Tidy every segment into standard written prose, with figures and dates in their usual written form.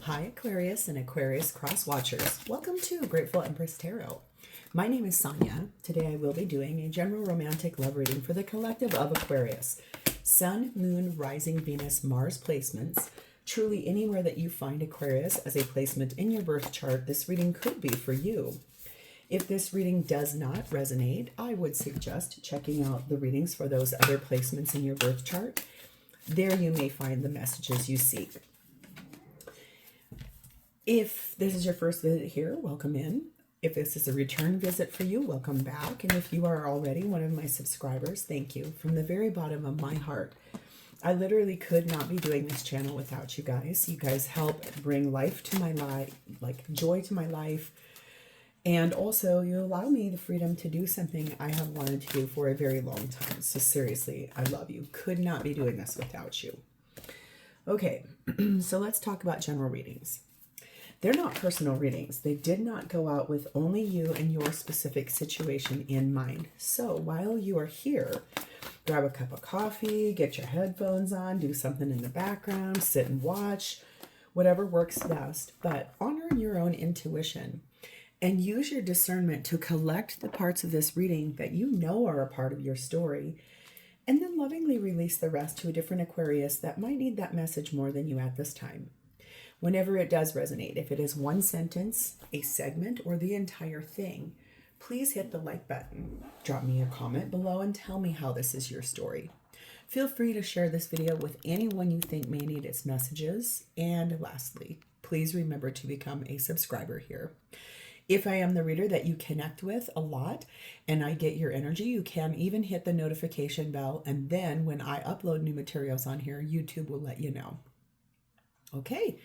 Hi Aquarius and Aquarius cross watchers. Welcome to Grateful Empress Tarot. My name is Sonia. Today I will be doing a general romantic love reading for the collective of Aquarius. Sun, Moon, Rising, Venus, Mars placements. Truly anywhere that you find Aquarius as a placement in your birth chart, this reading could be for you. If this reading does not resonate, I would suggest checking out the readings for those other placements in your birth chart. There you may find the messages you seek. If this is your first visit here, welcome in. If this is a return visit for you, welcome back. And if you are already one of my subscribers, thank you from the very bottom of my heart. I literally could not be doing this channel without you guys. You guys help bring life to my life, like joy to my life. And also you allow me the freedom to do something I have wanted to do for a very long time. So seriously, I love you. Could not be doing this without you. Okay, so let's talk about general readings. They're not personal readings. They did not go out with only you and your specific situation in mind. So while you are here, grab a cup of coffee, get your headphones on, do something in the background, sit and watch, whatever works best. But honor your own intuition and use your discernment to collect the parts of this reading that you know are a part of your story, and then lovingly release the rest to a different Aquarius that might need that message more than you at this time. Whenever it does resonate, if it is one sentence, a segment, or the entire thing, please hit the like button. Drop me a comment below and tell me how this is your story. Feel free to share this video with anyone you think may need its messages. And lastly, please remember to become a subscriber here. If I am the reader that you connect with a lot and I get your energy, you can even hit the notification bell. And then when I upload new materials on here, YouTube will let you know. Okay,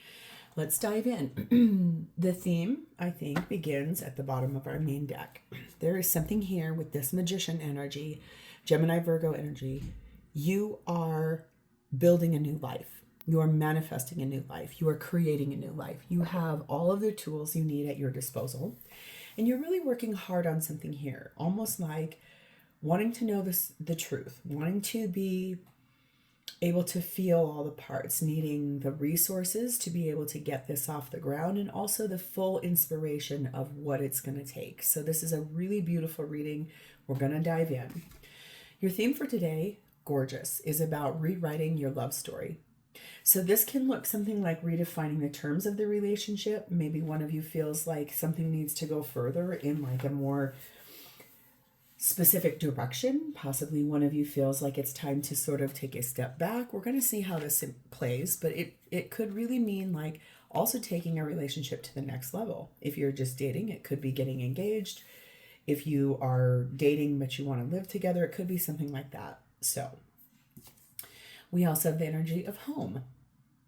let's dive in. The theme, I think, begins at the bottom of our main deck. There is something here with this magician energy, Gemini, Virgo energy. You are building a new life. You are manifesting a new life. You are creating a new life. You have all of the tools you need at your disposal. And you're really working hard on something here, almost like wanting to know the truth, wanting to be able to feel all the parts, needing the resources to be able to get this off the ground, and also the full inspiration of what it's going to take. So this is a really beautiful reading. We're going to dive in. Your theme for today, gorgeous, is about rewriting your love story. So this can look something like redefining the terms of the relationship. Maybe one of you feels like something needs to go further in like a more specific direction. Possibly one of you feels like it's time to sort of take a step back. We're going to see how this plays, but it could really mean like also taking a relationship to the next level. If you're just dating, it could be getting engaged. If you are dating but you want to live together, it could be something like that. So we also have the energy of home.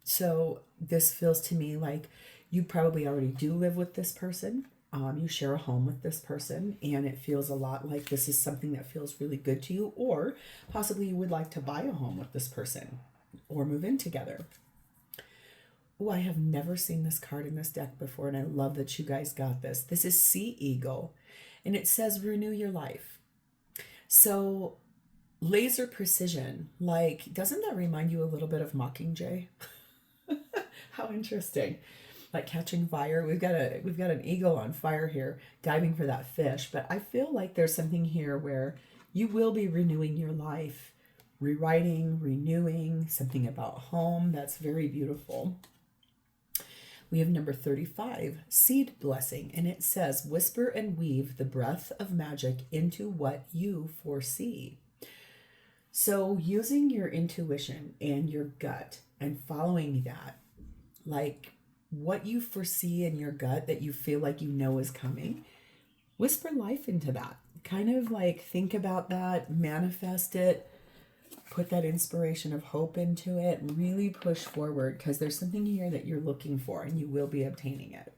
So this feels to me like you probably already do live with this person. You share a home with this person, and it feels a lot like this is something that feels really good to you, or possibly you would like to buy a home with this person or move in together. Oh, I have never seen this card in this deck before, and I love that you guys got this. This is Sea Eagle, and it says renew your life. So laser precision, like, doesn't that remind you a little bit of Mockingjay? How interesting. Like catching fire. We've got an eagle on fire here, diving for that fish. But I feel like there's something here where you will be renewing your life, rewriting, renewing, something about home. That's very beautiful. We have number 35, Seed Blessing, and it says, whisper and weave the breath of magic into what you foresee. So using your intuition and your gut and following that, like what you foresee in your gut that you feel like you know is coming, whisper life into that. Kind of like think about that, manifest it, put that inspiration of hope into it, really push forward, because there's something here that you're looking for and you will be obtaining it.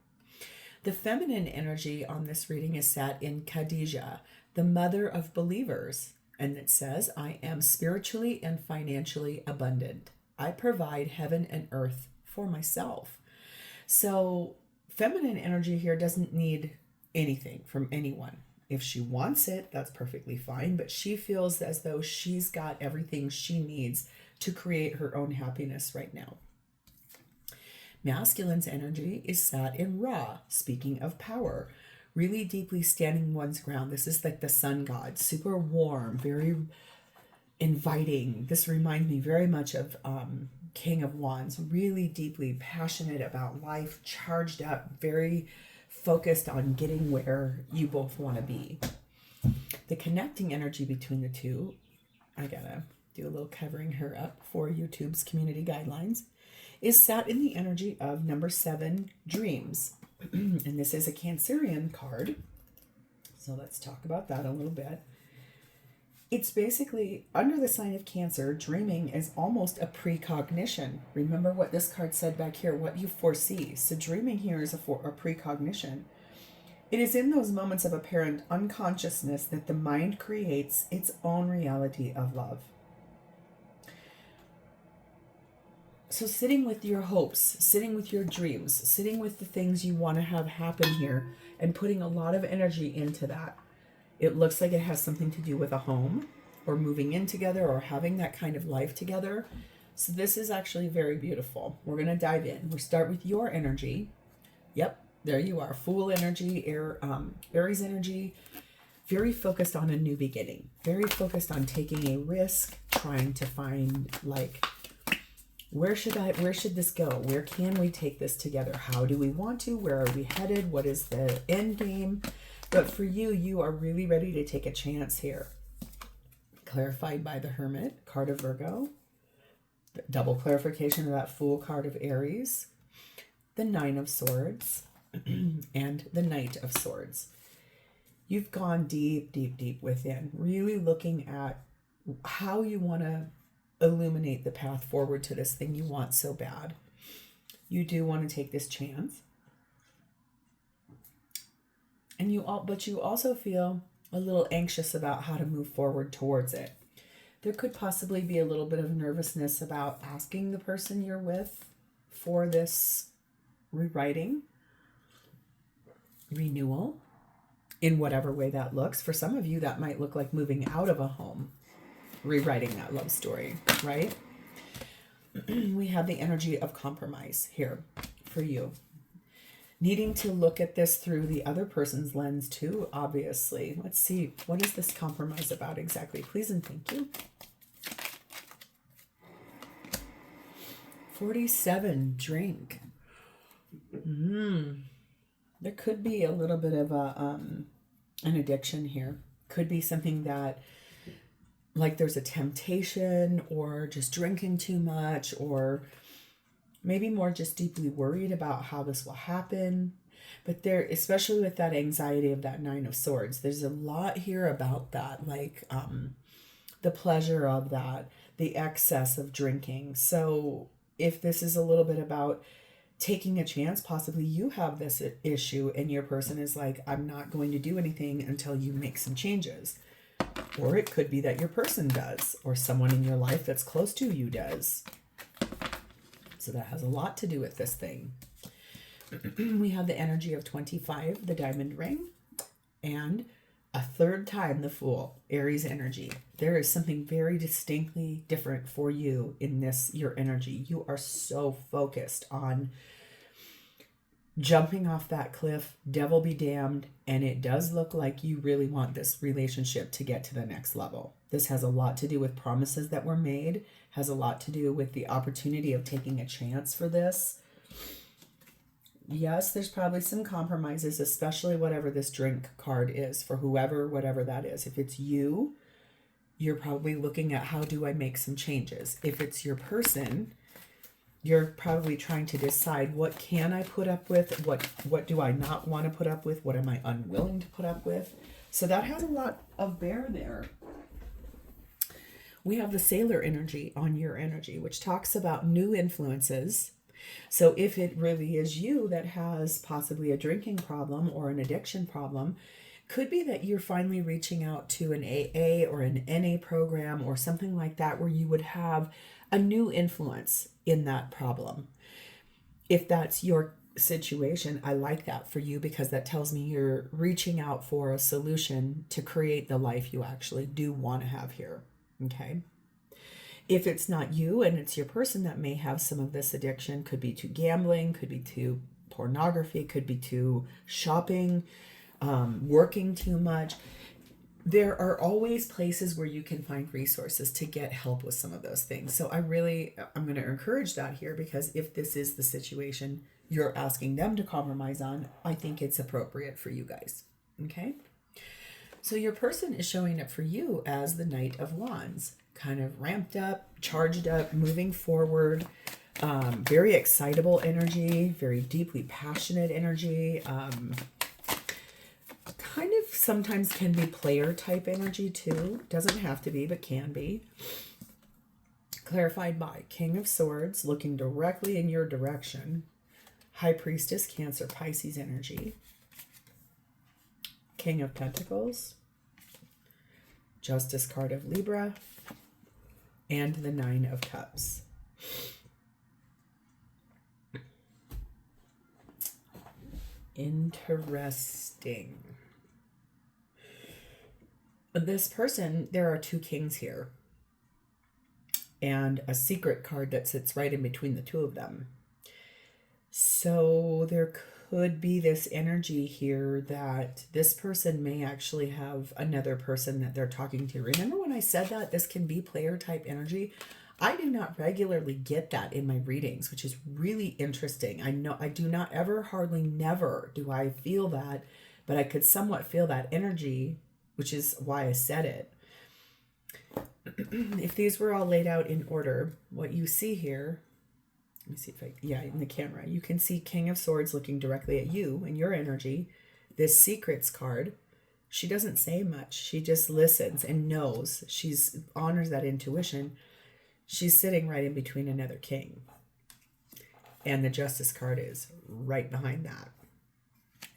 The feminine energy on this reading is sat in Khadijah, the mother of believers. And it says, I am spiritually and financially abundant. I provide heaven and earth for myself. So feminine energy here doesn't need anything from anyone. If she wants it, that's perfectly fine. But she feels as though she's got everything she needs to create her own happiness right now. Masculine's energy is sat in Ra, speaking of power, really deeply standing one's ground. This is like the sun god, super warm, very inviting. This reminds me very much of King of Wands, really deeply passionate about life, charged up, very focused on getting where you both want to be. The connecting energy between the two, I gotta do a little covering her up for YouTube's community guidelines, is sat in the energy of number 7, dreams. And this is a Cancerian card. So let's talk about that a little bit. It's basically, under the sign of Cancer, dreaming is almost a precognition. Remember what this card said back here, what you foresee. So dreaming here is a precognition. It is in those moments of apparent unconsciousness that the mind creates its own reality of love. So sitting with your hopes, sitting with your dreams, sitting with the things you want to have happen here, and putting a lot of energy into that. It looks like it has something to do with a home, or moving in together, or having that kind of life together. So this is actually very beautiful. We're going to dive in. We'll start with your energy. Yep, there you are. Fool energy, Aries energy. Very focused on a new beginning. Very focused on taking a risk, trying to find, like, where should this go? Where can we take this together? How do we want to? Where are we headed? What is the end game? But for you, you are really ready to take a chance here. Clarified by the Hermit, card of Virgo. Double clarification of that Fool card of Aries. The 9 of Swords. And the Knight of Swords. You've gone deep, deep, deep within. Really looking at how you want to illuminate the path forward to this thing you want so bad. You do want to take this chance. And but you also feel a little anxious about how to move forward towards it. There could possibly be a little bit of nervousness about asking the person you're with for this rewriting, renewal, in whatever way that looks. For some of you, that might look like moving out of a home, rewriting that love story, right? We have the energy of compromise here for you. Needing to look at this through the other person's lens too, obviously. Let's see, what is this compromise about exactly? Please and thank you. 47, drink. There could be a little bit of an addiction here. Could be something that, like, there's a temptation, or just drinking too much, or maybe more just deeply worried about how this will happen. But there, especially with that anxiety of that 9 of Swords, there's a lot here about that, like the pleasure of that, the excess of drinking. So if this is a little bit about taking a chance, possibly you have this issue and your person is like, I'm not going to do anything until you make some changes. Or it could be that your person does, or someone in your life that's close to you does. So that has a lot to do with this thing. We have the energy of 25, the diamond ring, and a third time the Fool, Aries energy. There is something very distinctly different for you in this, your energy. You are so focused on jumping off that cliff, devil be damned, and it does look like you really want this relationship to get to the next level. This has a lot to do with promises that were made, has a lot to do with the opportunity of taking a chance for this. Yes, there's probably some compromises, especially whatever this drink card is for whoever, whatever that is. If it's you, you're probably looking at, how do I make some changes? If it's your person, you're probably trying to decide, what can I put up with? What do I not want to put up with? What am I unwilling to put up with? So that has a lot of bear there. We have the Sailor energy on your energy, which talks about new influences. So if it really is you that has possibly a drinking problem or an addiction problem, could be that you're finally reaching out to an AA or an NA program or something like that, where you would have a new influence in that problem. If that's your situation, I like that for you, because that tells me you're reaching out for a solution to create the life you actually do want to have here. Okay. If it's not you and it's your person that may have some of this addiction, could be to gambling, could be to pornography, could be to shopping, working too much. There are always places where you can find resources to get help with some of those things. So I'm going to encourage that here, because if this is the situation you're asking them to compromise on, I think it's appropriate for you guys. Okay? So your person is showing up for you as the Knight of Wands, kind of ramped up, charged up, moving forward, very excitable energy, very deeply passionate energy, kind of sometimes can be player type energy too. Doesn't have to be, but can be. Clarified by King of Swords, looking directly in your direction. High Priestess, Cancer, Pisces energy. King of Pentacles. Justice card of Libra. And the Nine of Cups. Interesting. This person, there are two kings here. And a secret card that sits right in between the two of them. So there could be this energy here that this person may actually have another person that they're talking to. Remember when I said that this can be player type energy? I do not regularly get that in my readings, which is really interesting. I know I do not ever, hardly never do I feel that, but I could somewhat feel that energy, which is why I said it. If these were all laid out in order, what you see here, let me see if in the camera, you can see King of Swords looking directly at you and your energy. This Secrets card, she doesn't say much. She just listens and knows. She's honors that intuition. She's sitting right in between another king. And the Justice card is right behind that.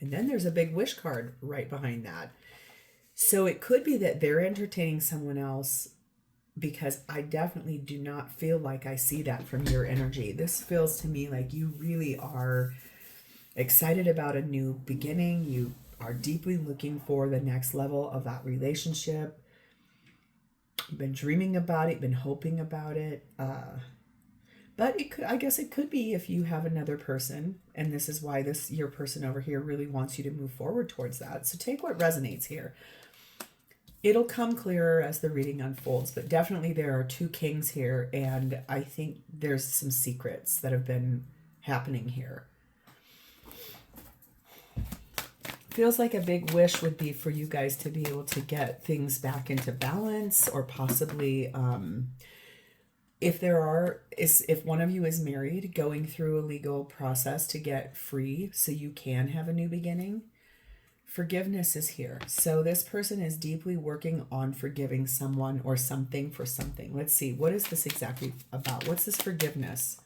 And then there's a big Wish card right behind that. So it could be that they're entertaining someone else, because I definitely do not feel like I see that from your energy. This feels to me like you really are excited about a new beginning. You are deeply looking for the next level of that relationship. You've been dreaming about it, been hoping about it. But it could, I guess it could be if you have another person, and this is why your person over here really wants you to move forward towards that. So take what resonates here. It'll come clearer as the reading unfolds, but definitely there are two kings here, and I think there's some secrets that have been happening here. Feels like a big wish would be for you guys to be able to get things back into balance, or possibly if one of you is married, going through a legal process to get free so you can have a new beginning. Forgiveness is here. So this person is deeply working on forgiving someone or something for something. Let's see. What is this exactly about? What's this forgiveness?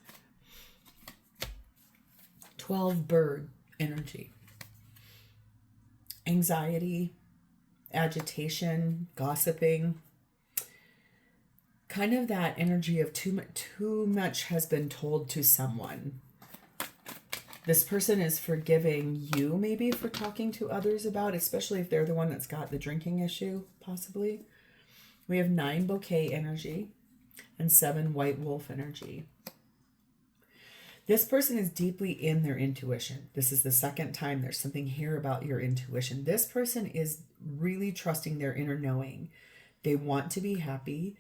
12 bird energy. Anxiety, agitation, gossiping. Kind of that energy of too much has been told to someone. This person is forgiving you maybe for talking to others about, especially if they're the one that's got the drinking issue, possibly. We have 9 bouquet energy and 7 white wolf energy. This person is deeply in their intuition. This is the second time there's something here about your intuition. This person is really trusting their inner knowing. They want to be happy.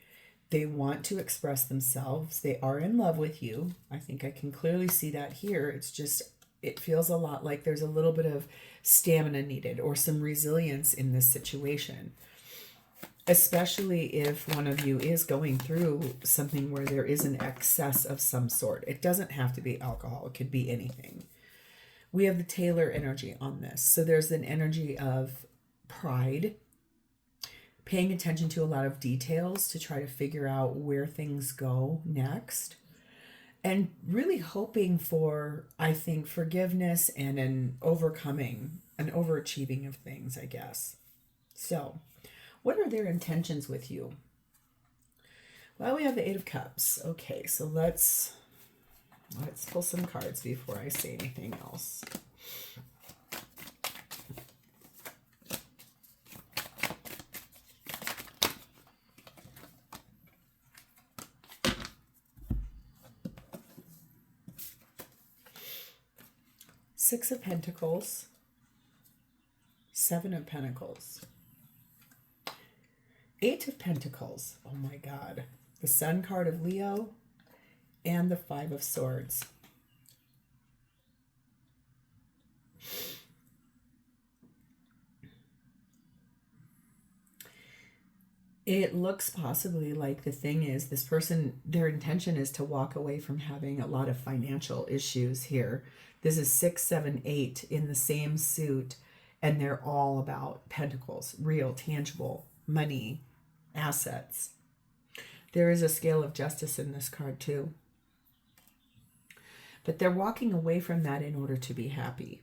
They want to express themselves. They are in love with you. I think I can clearly see that here. It's just, it feels a lot like there's a little bit of stamina needed or some resilience in this situation. Especially if one of you is going through something where there is an excess of some sort. It doesn't have to be alcohol. It could be anything. We have the Taylor energy on this. So there's an energy of pride, paying attention to a lot of details to try to figure out where things go next. And really hoping for, I think, forgiveness and an overcoming, an overachieving of things, I guess. So what are their intentions with you? Well, we have the 8 of Cups. Okay, so let's pull some cards before I say anything else. Six of Pentacles, Seven of Pentacles, Eight of Pentacles. Oh my God. The Sun card of Leo and the Five of Swords. It looks possibly like the thing is this person, their intention is to walk away from having a lot of financial issues here. This is 6, 7, 8 in the same suit, and they're all about pentacles, real, tangible, money, assets. There is a scale of justice in this card too. But they're walking away from that in order to be happy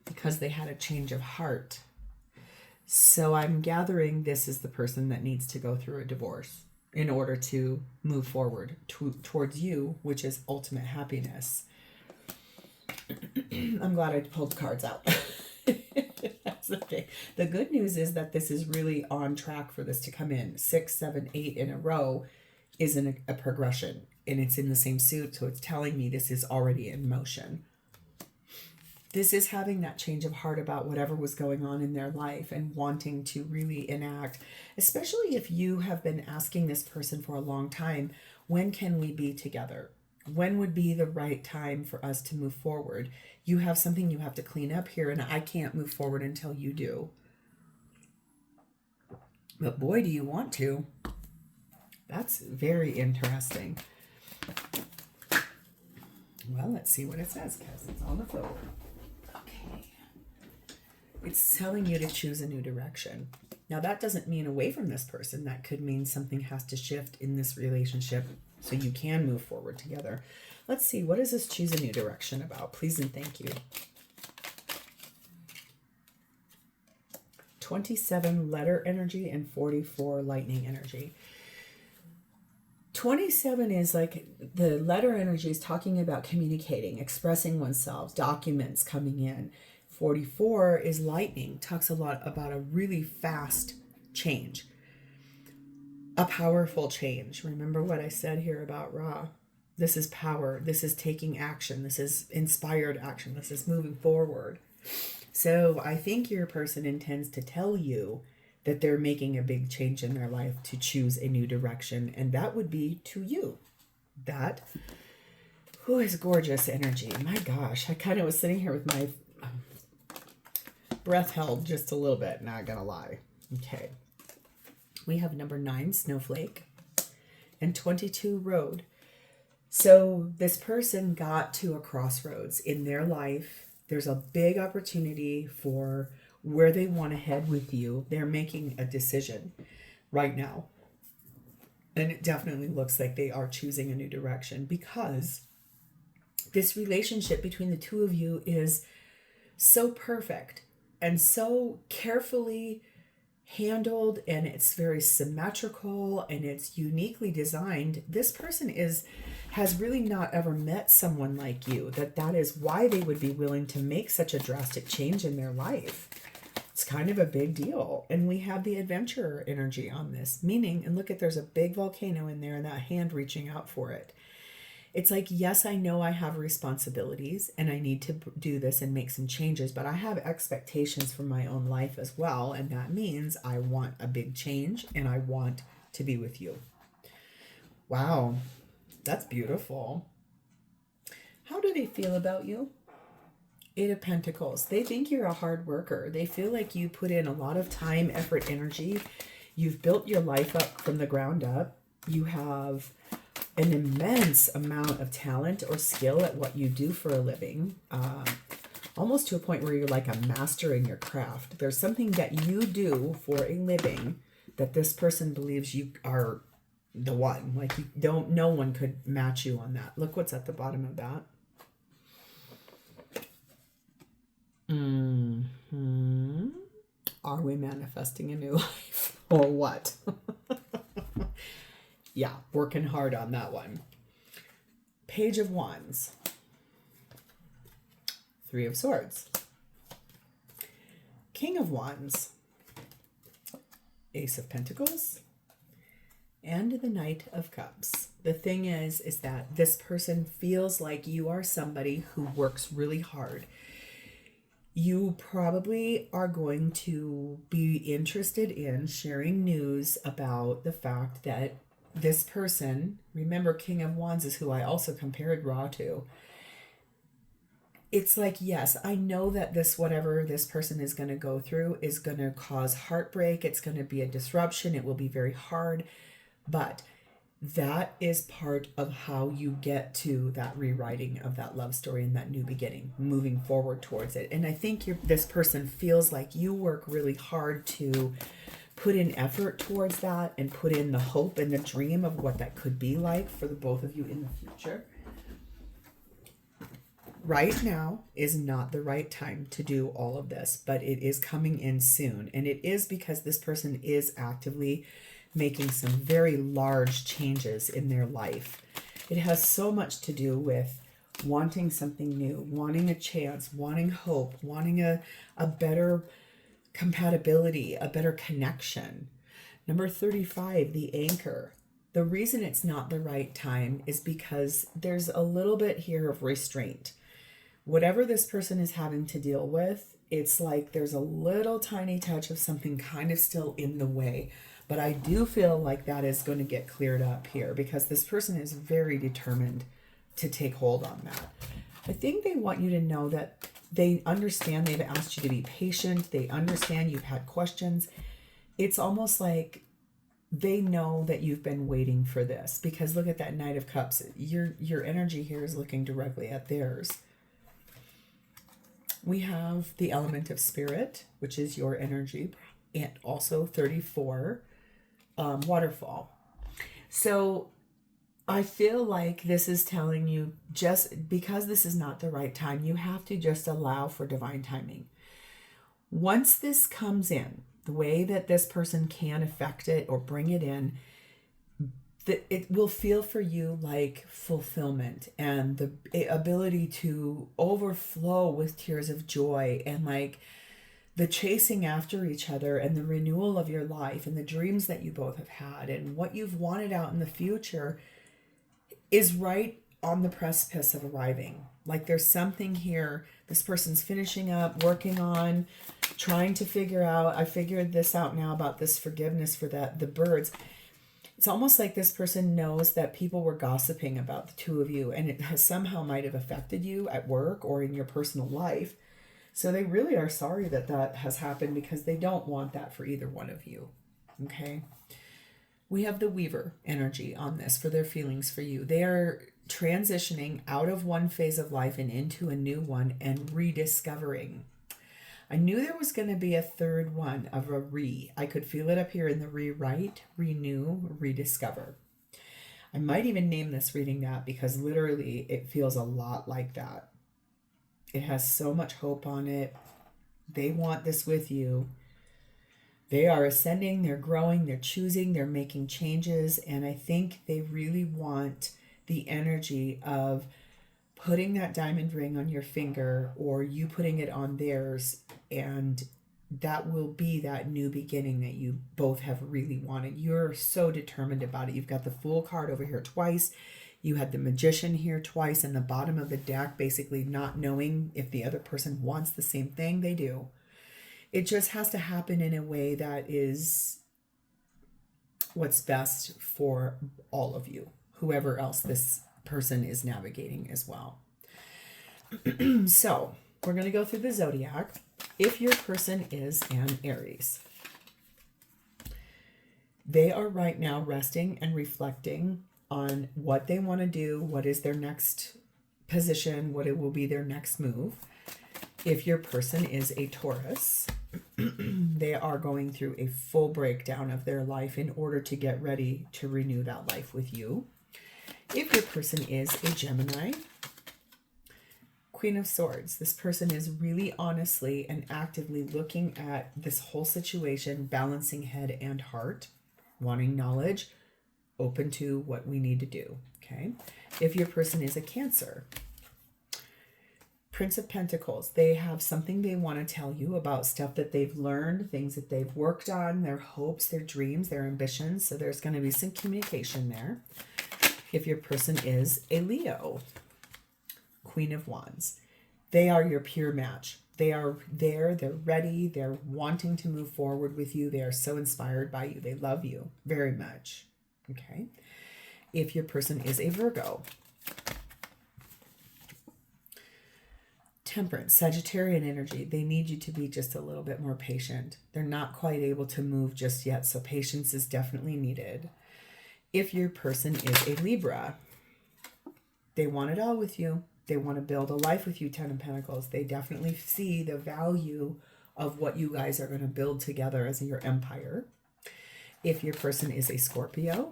because they had a change of heart. So I'm gathering this is the person that needs to go through a divorce in order to move forward towards you, which is ultimate happiness. I'm glad I pulled cards out. That's the thing. The good news is that this is really on track for this to come in. 6, 7, 8 in a row is in a progression, and it's in the same suit, so it's telling me this is already in motion. This is having that change of heart about whatever was going on in their life and wanting to really enact, especially if you have been asking this person for a long time, when can we be together? When would be the right time for us to move forward? You have something you have to clean up here, and I can't move forward until you do. But boy, do you want to. That's very interesting. Well, let's see what it says, because it's on the floor. Okay. It's telling you to choose a new direction. Now, that doesn't mean away from this person. That could mean something has to shift in this relationship so you can move forward together. Let's see, what is this choose a new direction about? Please and thank you. 27 letter energy and 44 lightning energy. 27 is like the letter energy is talking about communicating, expressing oneself, documents coming in. 44 is lightning, talks a lot about a really fast change, a powerful change. Remember what I said here about Ra. This is power. This is taking action. This is inspired action. This is moving forward. So I think your person intends to tell you that they're making a big change in their life to choose a new direction. And that would be to you. That, who is gorgeous energy. My gosh, I kind of was sitting here with my breath held just a little bit, not gonna lie. Okay. We have number 9, Snowflake, and 22, Road. So this person got to a crossroads in their life. There's a big opportunity for where they want to head with you. They're making a decision right now. And it definitely looks like they are choosing a new direction because this relationship between the two of you is so perfect and so carefully handled, and it's very symmetrical and it's uniquely designed. This person has really not ever met someone like you, that is why they would be willing to make such a drastic change in their life. It's kind of a big deal. And we have the adventurer energy on this, meaning, and look at, there's a big volcano in there and that hand reaching out for it. It's like, yes, I know I have responsibilities and I need to do this and make some changes, but I have expectations for my own life as well. And that means I want a big change and I want to be with you. Wow, that's beautiful. How do they feel about you? 8 of Pentacles. They think you're a hard worker. They feel like you put in a lot of time, effort, energy. You've built your life up from the ground up. You have an immense amount of talent or skill at what you do for a living, almost to a point where you're like a master in your craft. There's something that you do for a living that this person believes you are the one. Like, no one could match you on that. Look what's at the bottom of that. Are we manifesting a new life or what? Yeah, working hard on that one. Page of Wands. 3 of Swords. King of Wands. Ace of Pentacles. And the Knight of Cups. The thing is that this person feels like you are somebody who works really hard. You probably are going to be interested in sharing news about the fact that this person, remember King of Wands is who I also compared Ra to. It's like, yes, I know that this, whatever this person is going to go through is going to cause heartbreak. It's going to be a disruption. It will be very hard. But that is part of how you get to that rewriting of that love story and that new beginning, moving forward towards it. And I think this person feels like you work really hard to put in effort towards that and put in the hope and the dream of what that could be like for the both of you in the future. Right now is not the right time to do all of this, but it is coming in soon. And it is because this person is actively making some very large changes in their life. It has so much to do with wanting something new, wanting a chance, wanting hope, wanting a better compatibility, a better connection. Number 35, the anchor. The reason it's not the right time is because there's a little bit here of restraint. Whatever this person is having to deal with, it's like there's a little tiny touch of something kind of still in the way. But I do feel like that is going to get cleared up here because this person is very determined to take hold on that. I think they want you to know that they understand they've asked you to be patient. They understand you've had questions. It's almost like they know that you've been waiting for this because look at that Knight of Cups. Your energy here is looking directly at theirs. We have the element of spirit, which is your energy, and also 34, waterfall. So I feel like this is telling you just because this is not the right time, you have to just allow for divine timing. Once this comes in, the way that this person can affect it or bring it in, it will feel for you like fulfillment and the ability to overflow with tears of joy and like the chasing after each other and the renewal of your life and the dreams that you both have had and what you've wanted out in the future is right on the precipice of arriving. Like there's something here this person's finishing up, working on, trying to figure out. I figured this out now about this forgiveness for the birds. It's almost like this person knows that people were gossiping about the two of you and it has somehow might have affected you at work or in your personal life. So they really are sorry that that has happened because they don't want that for either one of you. Okay. We have the Weaver energy on this for their feelings for you. They are transitioning out of one phase of life and into a new one and rediscovering. I knew there was going to be a third one of a I could feel it up here in the rewrite, renew, rediscover. I might even name this reading that because literally it feels a lot like that. It has so much hope on it. They want this with you. They are ascending, they're growing, they're choosing, they're making changes. And I think they really want the energy of putting that diamond ring on your finger or you putting it on theirs. And that will be that new beginning that you both have really wanted. You're so determined about it. You've got the Fool card over here twice. You had the Magician here twice and the bottom of the deck, basically not knowing if the other person wants the same thing. They do. It just has to happen in a way that is what's best for all of you, whoever else this person is navigating as well. So we're going to go through the zodiac. If your person is an Aries, they are right now resting and reflecting on what they want to do, what is their next position, what it will be their next move. If your person is a Taurus, they are going through a full breakdown of their life in order to get ready to renew that life with you. If your person is a Gemini, Queen of Swords, this person is really honestly and actively looking at this whole situation, balancing head and heart, wanting knowledge, open to what we need to do. Okay. If your person is a Cancer, Prince of Pentacles, they have something they want to tell you about stuff that they've learned, things that they've worked on, their hopes, their dreams, their ambitions. So there's going to be some communication there. If your person is a Leo, Queen of Wands, they are your pure match. They are there, they're ready, they're wanting to move forward with you. They are so inspired by you. They love you very much. Okay. If your person is a Virgo, Temperance, Sagittarian energy, they need you to be just a little bit more patient. They're not quite able to move just yet, so patience is definitely needed. If your person is a Libra, they want it all with you. They want to build a life with you, Ten of Pentacles. They definitely see the value of what you guys are going to build together as your empire. If your person is a Scorpio,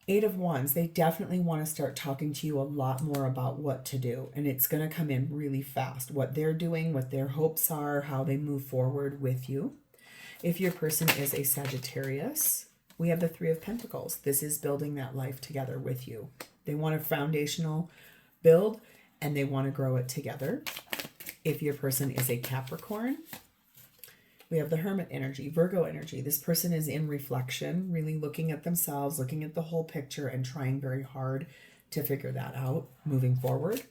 Eight of Wands, they definitely want to start talking to you a lot more about what to do. And it's going to come in really fast. What they're doing, what their hopes are, how they move forward with you. If your person is a Sagittarius, we have the Three of Pentacles. This is building that life together with you. They want a foundational build and they want to grow it together. If your person is a Capricorn, we have the Hermit energy, Virgo energy. This person is in reflection, really looking at themselves, looking at the whole picture and trying very hard to figure that out moving forward.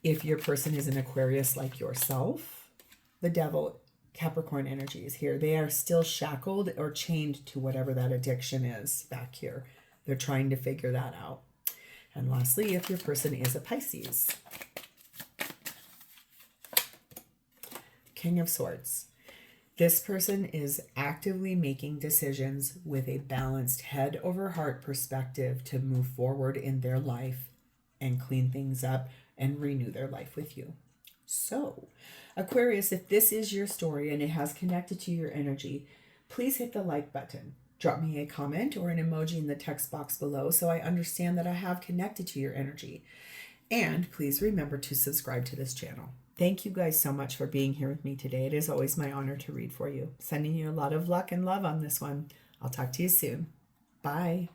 If your person is an Aquarius like yourself, the Devil, Capricorn energy is here. They are still shackled or chained to whatever that addiction is back here. They're trying to figure that out. And lastly, if your person is a Pisces, King of Swords. This person is actively making decisions with a balanced head over heart perspective to move forward in their life and clean things up and renew their life with you. So, Aquarius, if this is your story and it has connected to your energy, please hit the like button. Drop me a comment or an emoji in the text box below so I understand that I have connected to your energy. And please remember to subscribe to this channel. Thank you guys so much for being here with me today. It is always my honor to read for you. Sending you a lot of luck and love on this one. I'll talk to you soon. Bye.